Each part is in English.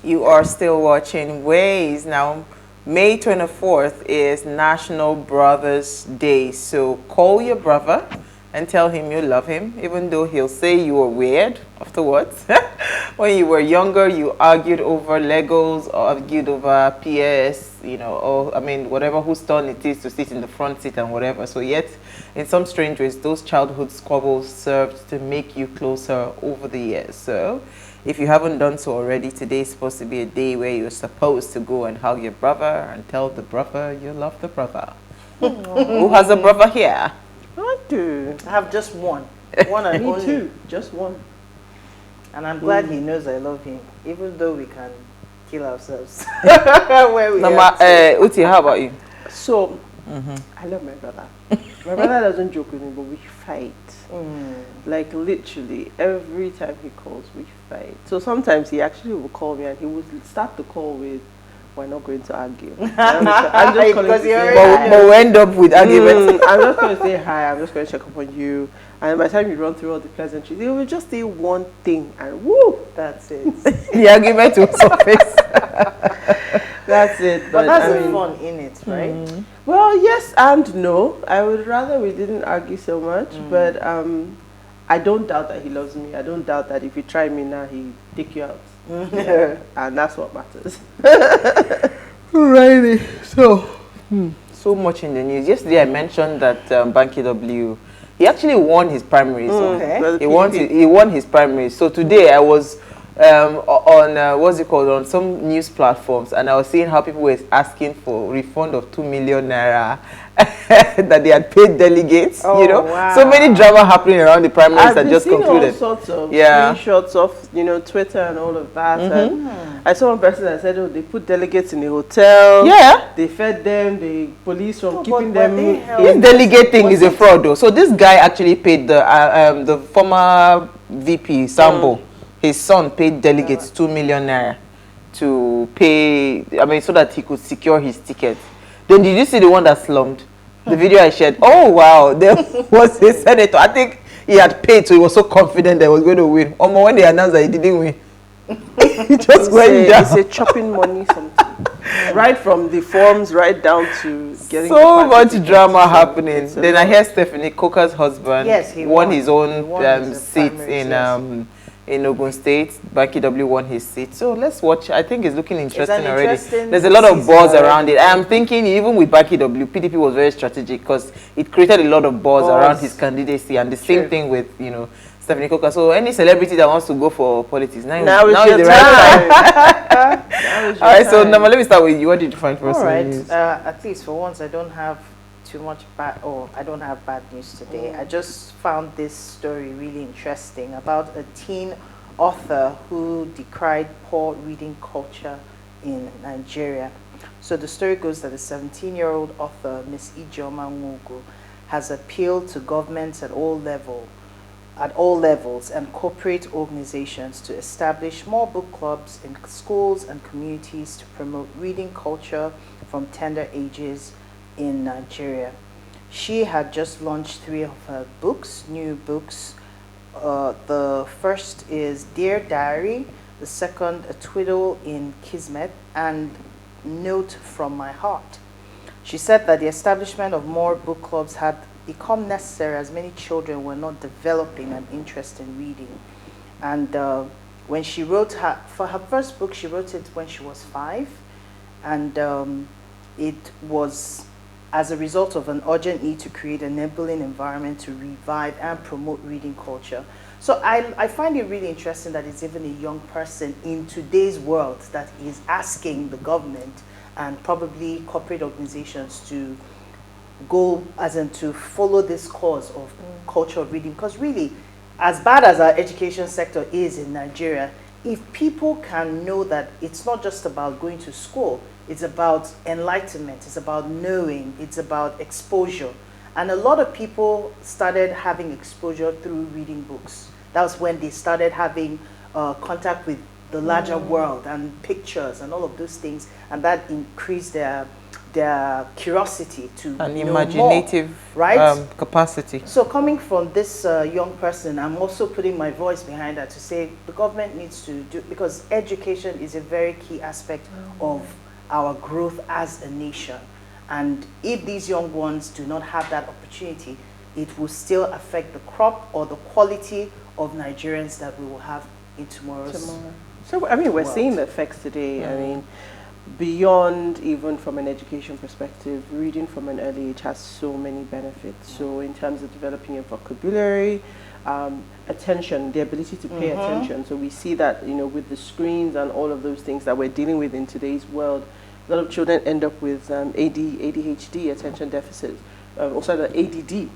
You are still watching Ways. Now, May 24th is National Brothers Day. So call your brother and tell him you love him, even though he'll say you were weird afterwards. When you were younger, you argued over Legos or argued over PS, you know, or I mean, whatever whose turn it is to sit in the front seat and whatever. So yet, in some strange ways, those childhood squabbles served to make you closer over the years. So if you haven't done so already, today is supposed to be a day where you're supposed to go and hug your brother and tell the brother you love the brother. Who has a brother here? I do. I have just one. One and Me only. too. Just one. And I'm glad he knows I love him, even though we can kill ourselves. Where we Uti, how about you? So, I love my brother. My brother doesn't joke with me, but we fight. Like literally, every time he calls, we fight. So sometimes he actually will call me and he will start the call with, "We're not going to argue." I'm just calling to say hi. But we end up with arguments. I'm just going to say hi, I'm just going to check up on you. And by the time you run through all the pleasantries, they will just say one thing and woo, that's it. The argument will surface. That's it. But that's the fun in it, right? Well, yes and no. I would rather we didn't argue so much, but I don't doubt that he loves me. I don't doubt that if you try me now, he'll take you out. And that's what matters. Alrighty. So much in the news. Yesterday I mentioned that Banky W, he actually won his primaries. Okay. He won his primaries. So today I was on what's it called, on some news platforms, and I was seeing how people were asking for refund of 2 million naira that they had paid delegates. Oh, you know, wow. so many drama happening around the primaries that just concluded. All sorts of screenshots of Twitter and all of that. And I saw one person that said, "Oh, they put delegates in a hotel. Yeah, they fed them. The police from keeping them." This delegate thing is a fraud, though. So this guy actually paid the former VP Sambo. His son paid delegates 2 million naira to pay, I mean, so that he could secure his ticket. Then did you see the one that slumped? The video I shared. Oh, wow. There was a senator. I think he had paid, so he was so confident that he was going to win. When they announced that he didn't win, he just went down. It's a chopping money something. Right from the forms, right down to getting so much drama happening. Then I hear Stephanie Coker's husband won his own seat in Ogun State. Banky W won his seat. So let's watch. I think it's looking interesting already. There's a lot of buzz around it. I'm thinking even with Banky W, PDP was very strategic because it created a lot of buzz around his candidacy, and the same thing with, Stephanie Coker. So any celebrity that wants to go for politics, now is the right time. All right, so now let me start with you. What did you find for us? All right, at least for once I don't have too much I don't have bad news today. I just found this story really interesting about a teen author who decried poor reading culture in Nigeria. So the story goes that a 17-year-old author, Miss Ijeoma Nwogo, has appealed to governments at all levels and corporate organizations to establish more book clubs in schools and communities to promote reading culture from tender ages in Nigeria. She had just launched 3 of her books, new books. The first is Dear Diary, the second, A Twiddle in Kismet, and Note from My Heart. She said that the establishment of more book clubs had become necessary as many children were not developing an interest in reading. And when she wrote for her first book, she wrote it when she was 5, and it was as a result of an urgent need to create an enabling environment to revive and promote reading culture. So I find it really interesting that it's even a young person in today's world that is asking the government and probably corporate organizations to go, as in to follow this cause of culture of reading. Because really, as bad as our education sector is in Nigeria, if people can know that it's not just about going to school, it's about enlightenment, it's about knowing, it's about exposure. And a lot of people started having exposure through reading books. That was when they started having contact with the larger world and pictures and all of those things, and that increased their their curiosity to An know imaginative more, right? capacity. So coming from this young person, I'm also putting my voice behind that to say the government needs to do, because education is a very key aspect of our growth as a nation. And if these young ones do not have that opportunity, it will still affect the crop or the quality of Nigerians that we will have in tomorrow's So, I mean, we're world. seeing the effects today. I mean, beyond even from an education perspective, reading from an early age has so many benefits. So in terms of developing your vocabulary, attention, the ability to pay attention. So we see that, you know, with the screens and all of those things that we're dealing with in today's world, a lot of children end up with ADHD, attention deficit, also the ADD,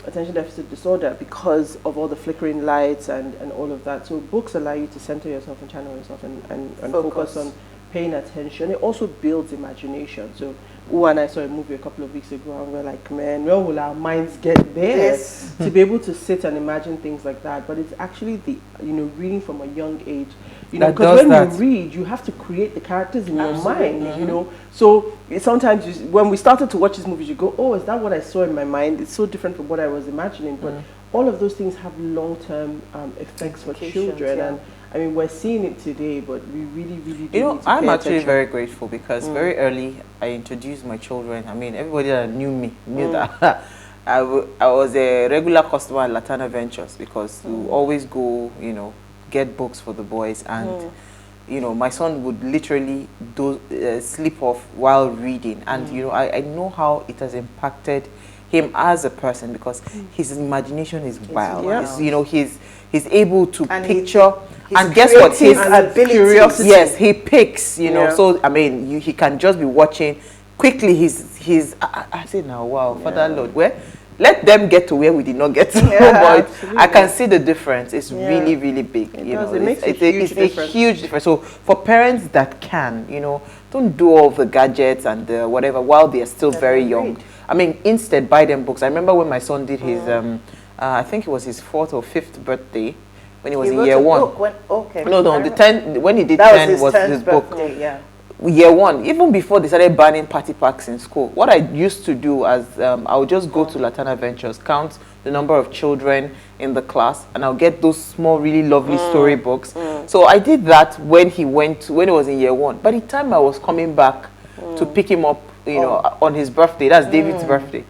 attention deficit disorder, because of all the flickering lights and all of that. So books allow you to center yourself and channel yourself and focus on paying attention. It also builds imagination. So Uwa and I saw a movie a couple of weeks ago and we're like, man, when will our minds get there to be able to sit and imagine things like that? But it's actually the, you know, reading from a young age, you know, because when you read, you have to create the characters in your mind, you know. So sometimes when we started to watch these movies, you go, oh, is that what I saw in my mind? It's so different from what I was imagining. But all of those things have long-term effects for children. And I mean, we're seeing it today, but we really, really do need to I'm pay actually attention. very grateful because very early I introduced my children. I mean, everybody that knew me knew that I was a regular customer at Latana Ventures because we always go, you know, get books for the boys. And, you know, my son would literally sleep off while reading. And, you know, I know how it has impacted him as a person because his imagination is wild. You know, he's able to picture. And guess what? His ability. Yes, he picks, you know. So, I mean, he can just be watching. Quickly, I say now, wow, Father Lord, let them get to where we did not get to. But I can see the difference. It's really, really big. It makes a huge difference. So, for parents that can, you know, don't do all the gadgets and the whatever while they're still very young. I mean, instead, buy them books. I remember when my son did his, I think it was his 4th or 5th birthday, when he was in year 1. When he did 10 was his book. Year 1, even before they started banning party packs in school, what I used to do as I would just go to Latana Ventures, count the number of children in the class, and I'll get those small, really lovely storybooks. So I did that when he was in year 1. By the time I was coming back to pick him up, you know, on his birthday, that's David's birthday,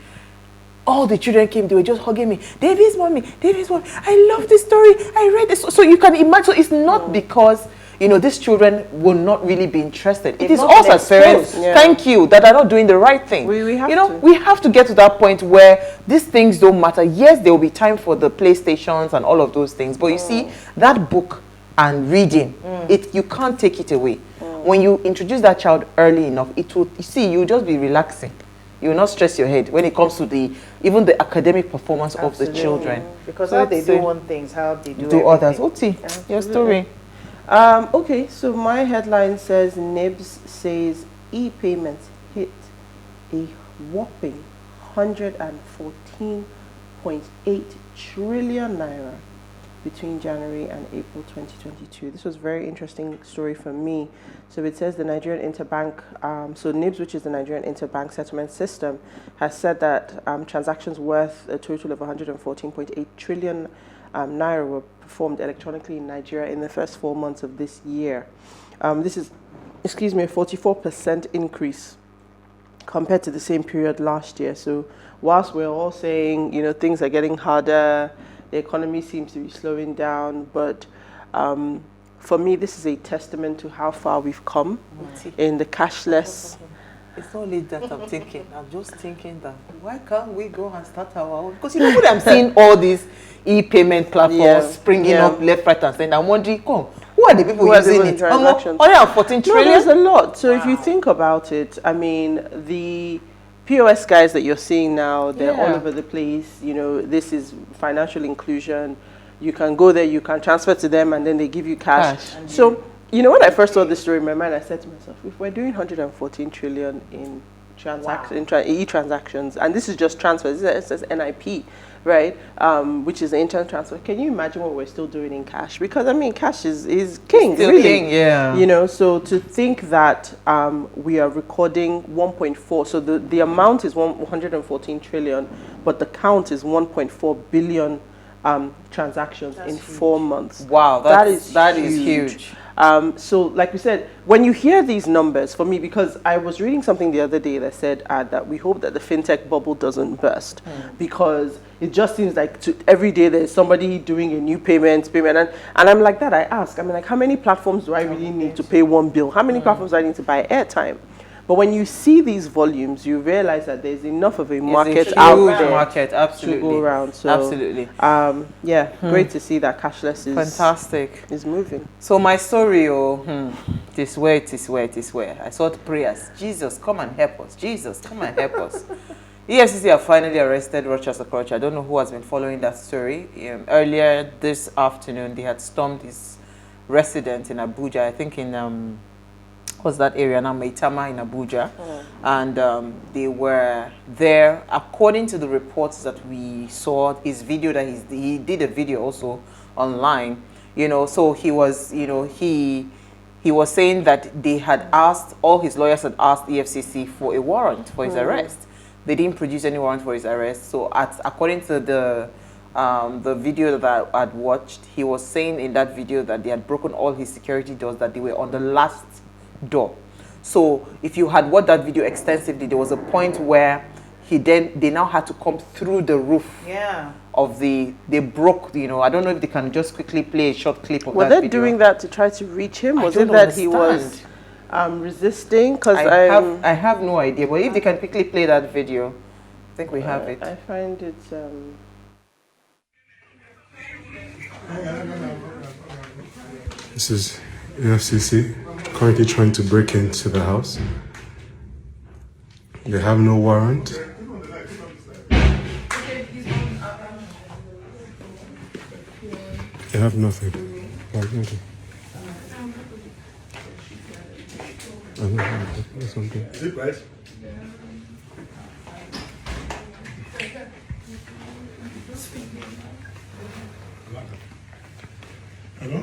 all the children came, they were just hugging me. David's mommy, I love this story, I read this. So you can imagine, so it's not because, you know, these children will not really be interested. It is us as parents, thank you, that are not doing the right thing. We have to get to that point where these things don't matter. Yes, there will be time for the PlayStations and all of those things, but you see, that book and reading, you can't take it away. When you introduce that child early enough, you'll just be relaxing. You will not stress your head when it comes to even the academic performance of the children. Because how they do one thing, how they do others. Oti, your story. Okay, so my headline says NIBSS says e-payments hit a whopping 114.8 trillion naira between January and April 2022. This was a very interesting story for me. So it says the Nigerian Interbank, so NIBSS, which is the Nigerian Interbank Settlement System, has said that transactions worth a total of 114.8 trillion naira were performed electronically in Nigeria in the first 4 months of this year. This is, a 44% increase compared to the same period last year. So whilst we're all saying, you know, things are getting harder, the economy seems to be slowing down, but for me, this is a testament to how far we've come in the cashless. It's not only that I'm thinking. I'm just thinking that why can't we go and start our own? Because you know what I'm seeing all these e-payment platforms springing up left, right, and center. I'm wondering, who are the people using it? 114 trillion? No, there's a lot. So if you think about it, I mean, the POS guys that you're seeing now, they're all over the place. You know, this is financial inclusion. You can go there, you can transfer to them, and then they give you cash. So, you know, when I first saw this story in my mind, I said to myself, if we're doing 114 trillion in e-transactions, and this is just transfers. It says NIP, right? Which is the internet transfer. Can you imagine what we're still doing in cash? Because I mean, cash is king, still really. King, yeah. You know, so to think that we are recording 1.4, so the amount is 114 trillion, but the count is 1.4 billion transactions in huge. 4 months. Wow, that is huge. So like we said, when you hear these numbers, for me, because I was reading something the other day that said that we hope that the fintech bubble doesn't burst, because it just seems like every day there's somebody doing a new payment, and I'm like that. I ask, I mean, like, how many platforms do I really need to pay one bill? How many platforms do I need to buy airtime? But when you see these volumes, you realize that there's enough of a market out there market, absolutely, to go around. So, absolutely. Yeah, great to see that cashless is fantastic. Is moving. So my story, this way. I saw the prayers. Jesus, come and help us. Jesus, come and help us. EFCC have finally arrested Rochas Okorocha. I don't know who has been following that story. Earlier this afternoon, they had stormed his residence in Abuja. I think in what's that area now, Maitama in Abuja, and they were there. According to the reports that we saw, his video that he did a video also online, you know. So he was, you know, he was saying that they had asked, all his lawyers had asked EFCC for a warrant for his arrest. They didn't produce any warrant for his arrest. So according to the video that I had watched, he was saying in that video that they had broken all his security doors, that they were on the last door. So if you had watched that video extensively, there was a point where they now had to come through the roof of they broke, you know. I don't know if they can just quickly play a short clip of that video. Were they doing that to try to reach him? Was it that he was resisting? Because I have no idea, but if they can quickly play that video, I think we have it. I find it This is EFCC currently trying to break into the house. They have no warrant. They have nothing. Something. Is it right? Hello?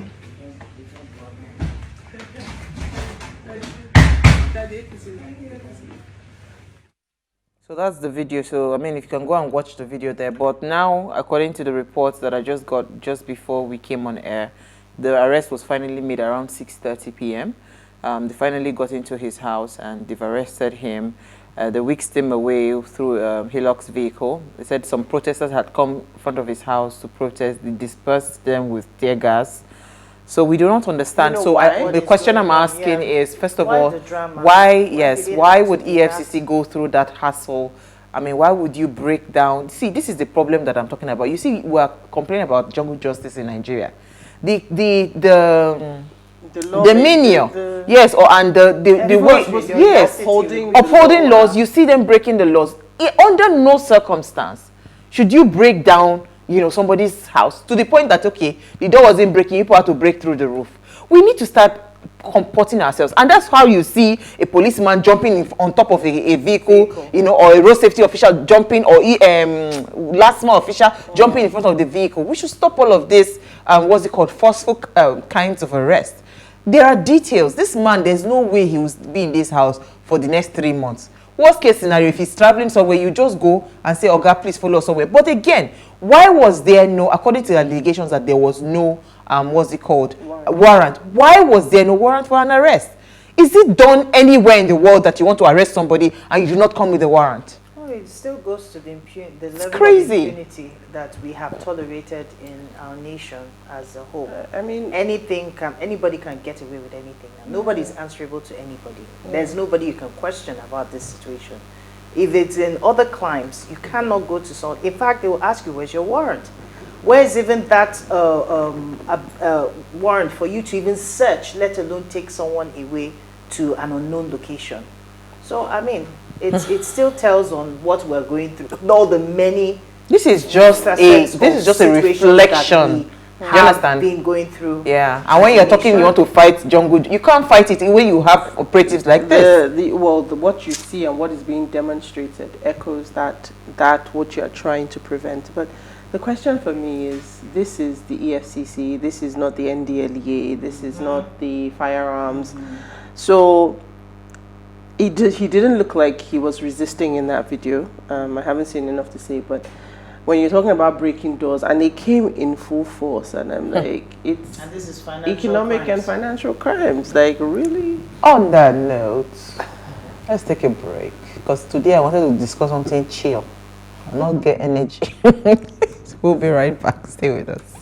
So that's the video. So I mean, if you can go and watch the video there. But now, according to the reports that I just got just before we came on air, the arrest was finally made around 6:30 p.m. They finally got into his house and they've arrested him. They whisked him away through Hillock's vehicle. They said some protesters had come in front of his house to protest. They dispersed them with tear gas. So we do not understand. So the question I'm asking is, first of all, why would EFCC go through that hassle? I mean, why would you break down? See, this is the problem that I'm talking about. You see, we're complaining about jungle justice in Nigeria. The menial, yes, or and the way, yes, upholding laws. You see them breaking the laws. Under no circumstance should you break down, you know, somebody's house to the point that, okay, the door wasn't breaking, people had to break through the roof. We need to start comporting ourselves, and that's how you see a policeman jumping on top of a vehicle, you know, or a road safety official jumping, or last mile official jumping in front of the vehicle. We should stop all of this, what's it called, forceful kinds of arrest. There are details. This man, there's no way he will be in this house for the next 3 months. Worst case scenario, if he's traveling somewhere, you just go and say, "Oga, please follow us somewhere." But again, why was there no, according to the allegations, that there was no, what's it called, warrant? Why was there no warrant for an arrest? Is it done anywhere in the world that you want to arrest somebody and you do not come with a warrant? Oh, it still goes to the level crazy. of impunity that we have tolerated in our nation as a whole. I mean, anybody can get away with anything now. Nobody's answerable to anybody. There's nobody you can question about this situation. If it's in other crimes, you cannot go to someone. In fact, they will ask you, "Where's your warrant?" Where's even that warrant for you to even search, let alone take someone away to an unknown location? So, I mean, it still tells on what we're going through. All the many. This is just a reflection Do you understand? been going through. Yeah, and when you're talking, you want to fight jungle, you can't fight it when you have operatives like this. What you see and what is being demonstrated echoes that what you're trying to prevent. But the question for me is, this is the EFCC, this is not the NDLEA, this is not the firearms. So he didn't look like he was resisting in that video. I haven't seen enough to say, but when you're talking about breaking doors, and they came in full force, and I'm like, it's And this is financial economic crimes. and financial crimes. Like, really? On that note, let's take a break, because today I wanted to discuss something chill, not get energy. We'll be right back. Stay with us.